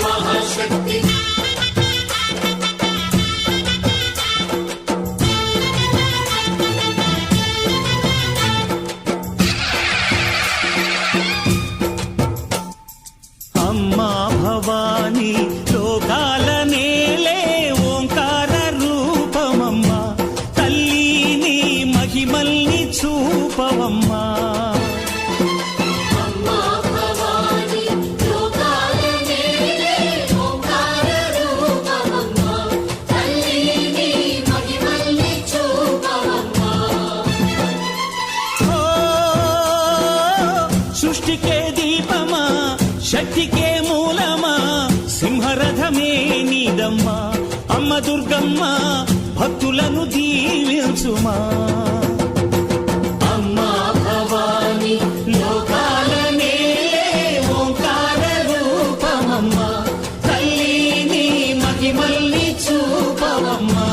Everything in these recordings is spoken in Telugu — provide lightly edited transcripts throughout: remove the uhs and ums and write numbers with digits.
महाशक्ति अम्मा भवानी लोकाल नेले ओंकार रूपमम्मा तल्ली महिमल्नि चूपवम्मा సృష్టికే దీపమా శక్తికే మూలమా సింహరథమే నీదమ్మా అమ్మ దుర్గమ్మ భక్తులను దీవించుమా అమ్మా భవాని లోకాల నేలే ఓంకార రూపమమ్మా తల్లిని మహిమల్ని చూపవమ్మా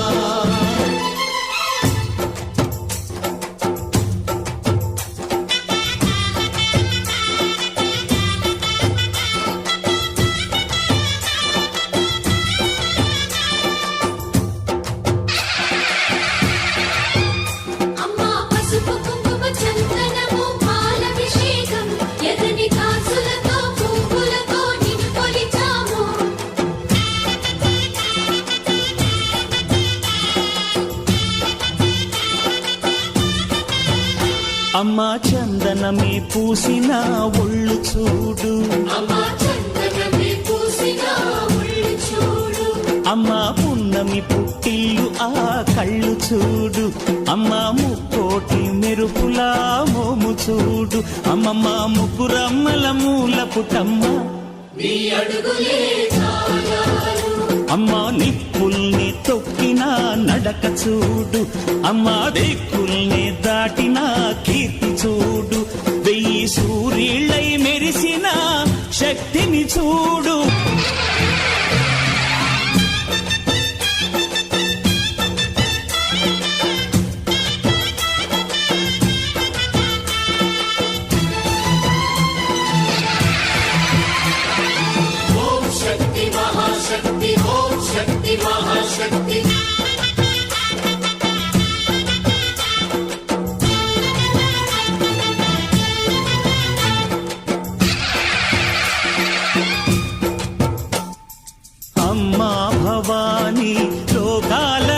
అమ్మా చందనమే పూసిన ఒళ్ళు చూడు అమ్మా పున్నమి పుట్టిల్లు ఆ కళ్ళు చూడు అమ్మా ముక్కోటి మెరుపులా మోము చూడు అమ్మమ్మ ముగ్గురమ్మల మూల పుటమ్మ అమ్మా నిప్పుల్ని తొక్కిన నడక చూడు అమ్మా దిక్కుల్ని దాటిన కీర్తి చూడు 1000 సూర్యుళ్ళై మెరిసిన శక్తిని చూడు महाशक्ति ओम शक्ति महाशक्ति अम्मा भवानी लोकाल